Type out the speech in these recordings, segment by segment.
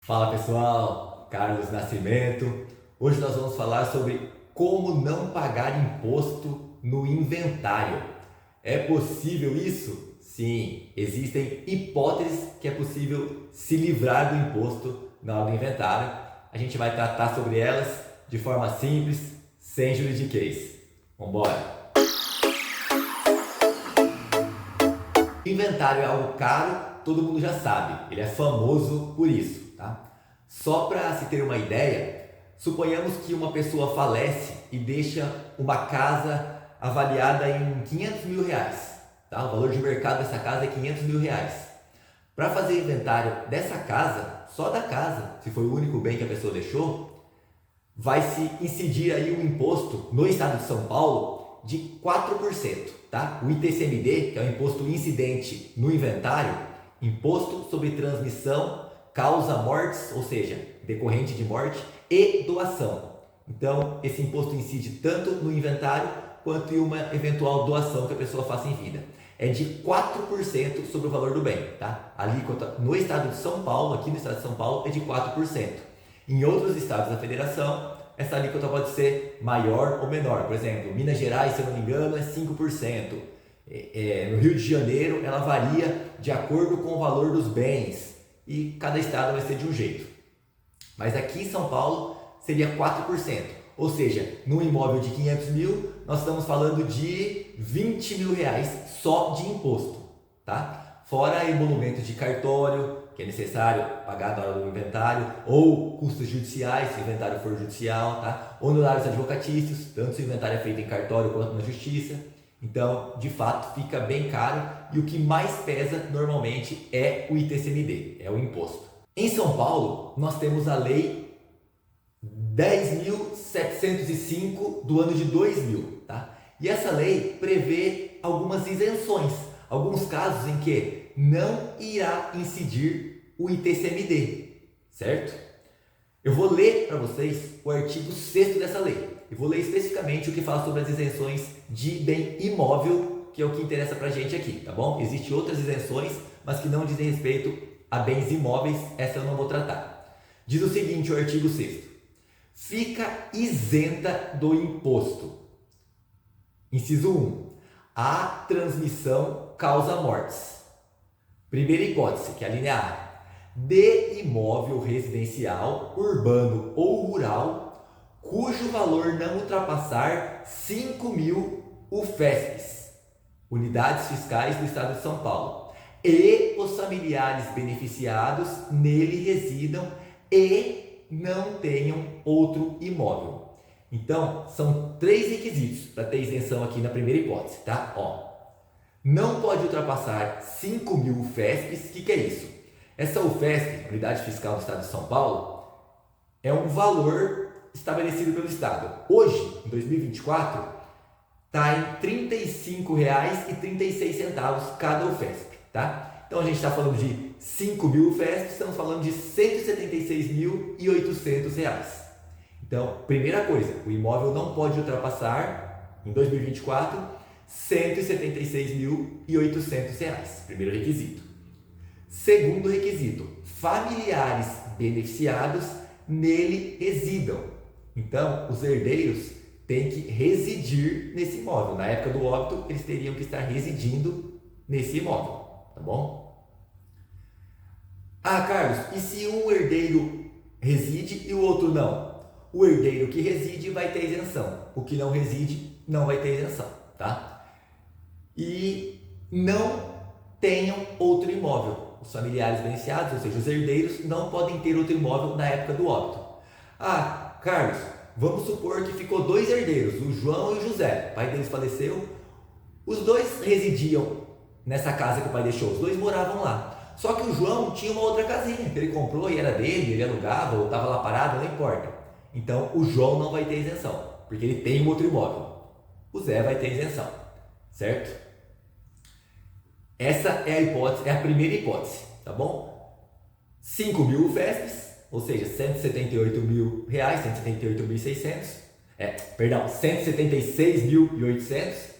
Fala pessoal, Carlos Nascimento. Hoje nós vamos falar sobre como não pagar imposto no inventário. É possível isso? Sim, existem hipóteses que é possível se livrar do imposto na hora do inventário. A gente vai tratar sobre elas de forma simples, sem juridiquês. Vamos embora! Inventário é algo caro, todo mundo já sabe, ele é famoso por isso, tá? Só para se ter uma ideia, suponhamos que uma pessoa falece e deixa uma casa avaliada em 500 mil reais, tá? O valor de mercado dessa casa é 500 mil reais. Para fazer inventário dessa casa, só da casa, se foi o único bem que a pessoa deixou, vai se incidir aí um imposto no estado de São Paulo de 4%, tá? O ITCMD, que é o imposto incidente no inventário, imposto sobre transmissão, causa mortes, ou seja, decorrente de morte e doação. Então, esse imposto incide tanto no inventário quanto em uma eventual doação que a pessoa faça em vida. É de 4% sobre o valor do bem, tá? A alíquota no estado de São Paulo, aqui no estado de São Paulo, é de 4%. Em outros estados da federação, essa alíquota pode ser maior ou menor. Por exemplo, Minas Gerais, se eu não me engano, é 5%. No Rio de Janeiro, ela varia de acordo com o valor dos bens. E cada estado vai ser de um jeito. Mas aqui em São Paulo, seria 4%. Ou seja, num imóvel de 500 mil, nós estamos falando de 20 mil reais só de imposto, tá? Fora emolumentos de cartório, que é necessário pagar na hora do inventário, ou custos judiciais, se o inventário for judicial, tá? Honorários advocatícios, tanto se o inventário é feito em cartório quanto na justiça. Então, de fato, fica bem caro e o que mais pesa normalmente é o ITCMD, é o imposto. Em São Paulo, nós temos a Lei 10.705 do ano de 2000, tá? E essa lei prevê algumas isenções, alguns casos em que não irá incidir o ITCMD, certo? Eu vou ler para vocês o artigo 6º dessa lei. Eu vou ler especificamente o que fala sobre as isenções de bem imóvel, que é o que interessa para a gente aqui, tá bom? Existem outras isenções, mas que não dizem respeito a bens imóveis, essa eu não vou tratar. Diz o seguinte, o artigo 6º. Fica isenta do imposto. Inciso 1. A transmissão causa mortes. Primeira hipótese, que é a linha A. De imóvel residencial, urbano ou rural, cujo valor não ultrapassar 5.000 UFESPs, unidades fiscais do Estado de São Paulo, e os familiares beneficiados nele residam e não tenham outro imóvel. Então, são 3 requisitos para ter isenção aqui na primeira hipótese, tá? Não pode ultrapassar 5.000 UFESPs. O que é isso? Essa UFESP, Unidade Fiscal do Estado de São Paulo, é um valor estabelecido pelo Estado. Hoje, em 2024, está em R$ 35,36 cada UFESP, tá? Então a gente está falando de 5.000 UFESP, estamos falando de R$ 176.800. Então, primeira coisa, o imóvel não pode ultrapassar, em 2024, R$ 176.800. Primeiro requisito. Segundo requisito, familiares beneficiados nele residam. Então, os herdeiros têm que residir nesse imóvel. Na época do óbito, eles teriam que estar residindo nesse imóvel, tá bom? Ah, Carlos, e se um herdeiro reside e o outro não? O herdeiro que reside vai ter isenção, o que não reside não vai ter isenção, tá? E não tenham outro imóvel. Os familiares beneficiados, ou seja, os herdeiros, não podem ter outro imóvel na época do óbito. Ah, Carlos, vamos supor que ficou 2 herdeiros, o João e o José. O pai deles faleceu. Os 2 residiam nessa casa que o pai deixou, os 2 moravam lá. Só que o João tinha uma outra casinha que ele comprou e era dele, ele alugava ou estava lá parado, não importa. Então, o João não vai ter isenção, porque ele tem um outro imóvel. O Zé vai ter isenção, certo? Essa é a hipótese, é a primeira hipótese, tá bom? 5.000 UFESPs, ou seja, R$ 178.000, 178.600, perdão, 176.800.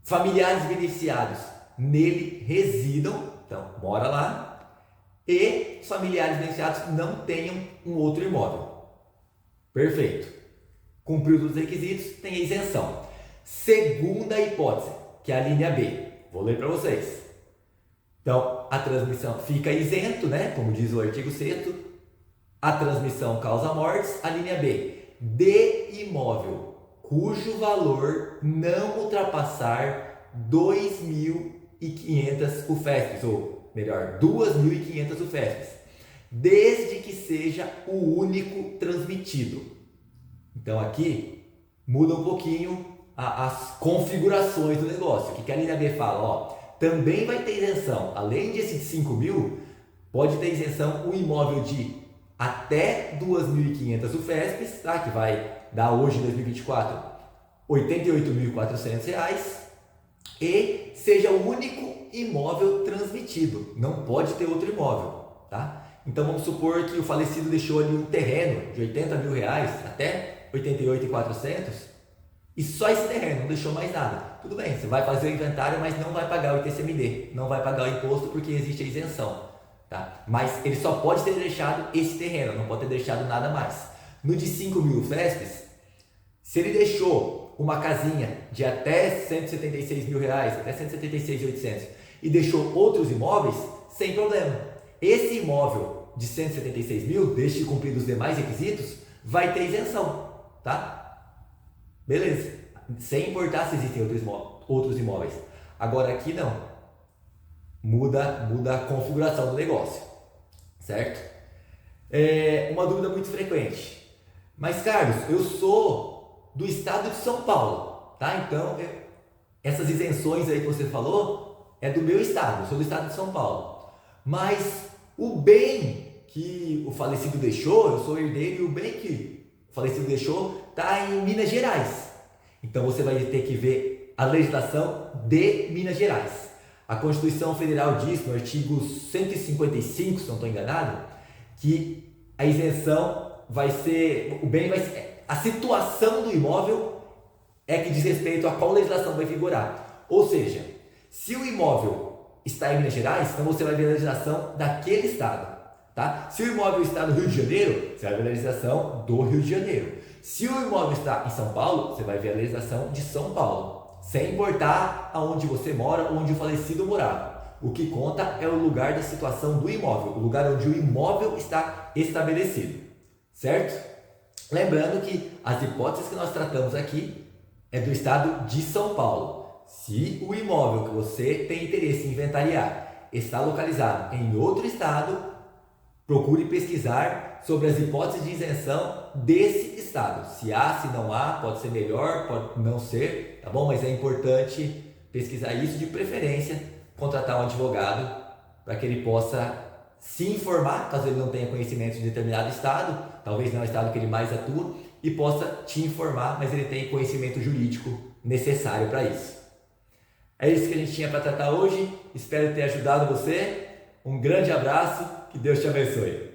Familiares beneficiados nele residam, então mora lá, e os familiares beneficiados não tenham um outro imóvel. Perfeito. Cumpriu todos os requisitos, tem a isenção. Segunda hipótese, que é a linha B. Vou ler para vocês. Então, a transmissão fica isento, né? Como diz o artigo 6º, a transmissão causa mortes. A linha B, de imóvel cujo valor não ultrapassar 2.500 UFESPs, ou melhor, 2.500 UFESPs, desde que seja o único transmitido. Então aqui muda um pouquinho as configurações do negócio. O que a linha B fala? Ó, também vai ter isenção, além desse de 5 mil, pode ter isenção um imóvel de até 2.500 UFESPs, tá? Que vai dar hoje em 2024 R$ 88.400 e seja o único imóvel transmitido, não pode ter outro imóvel, tá? Então vamos supor que o falecido deixou ali um terreno de R$ 80 mil até 88.400 e só esse terreno, não deixou mais nada. Tudo bem, você vai fazer o inventário, mas não vai pagar o ITCMD, não vai pagar o imposto porque existe a isenção, tá? Mas ele só pode ter deixado esse terreno, não pode ter deixado nada mais. No de 5 mil FESPs, se ele deixou uma casinha de até R$ 176 mil, até 176.800 e deixou outros imóveis, sem problema. Esse imóvel de 176 mil, desde que cumprir os demais requisitos, vai ter isenção, tá? Beleza. Sem importar se existem outros imóveis. Agora aqui não. Muda a configuração do negócio, certo? Uma dúvida muito frequente. Mas Carlos, eu sou do estado de São Paulo, tá? Então, essas isenções aí que você falou é do meu estado, eu sou do estado de São Paulo. Mas o bem que o falecido deixou, eu sou herdeiro e o bem que o falecido deixou está em Minas Gerais. Então você vai ter que ver a legislação de Minas Gerais. A Constituição Federal diz, no artigo 155, se não estou enganado, que a isenção vai ser, o bem vai ser, a situação do imóvel é que diz respeito a qual legislação vai vigorar. Ou seja, se o imóvel está em Minas Gerais, então você vai ver a legislação daquele estado. Tá? Se o imóvel está no Rio de Janeiro, você vai ver a legislação do Rio de Janeiro. Se o imóvel está em São Paulo, você vai ver a legislação de São Paulo. Sem importar aonde você mora, onde o falecido morava. O que conta é o lugar da situação do imóvel, o lugar onde o imóvel está estabelecido. Certo? Lembrando que as hipóteses que nós tratamos aqui é do estado de São Paulo. Se o imóvel que você tem interesse em inventariar está localizado em outro estado, procure pesquisar sobre as hipóteses de isenção desse estado. Se há, se não há, pode ser melhor, pode não ser, tá bom? Mas é importante pesquisar isso, de preferência, contratar um advogado para que ele possa se informar, caso ele não tenha conhecimento de determinado estado, talvez não é o estado que ele mais atua, e possa te informar, mas ele tem conhecimento jurídico necessário para isso. É isso que a gente tinha para tratar hoje, espero ter ajudado você, um grande abraço, que Deus te abençoe.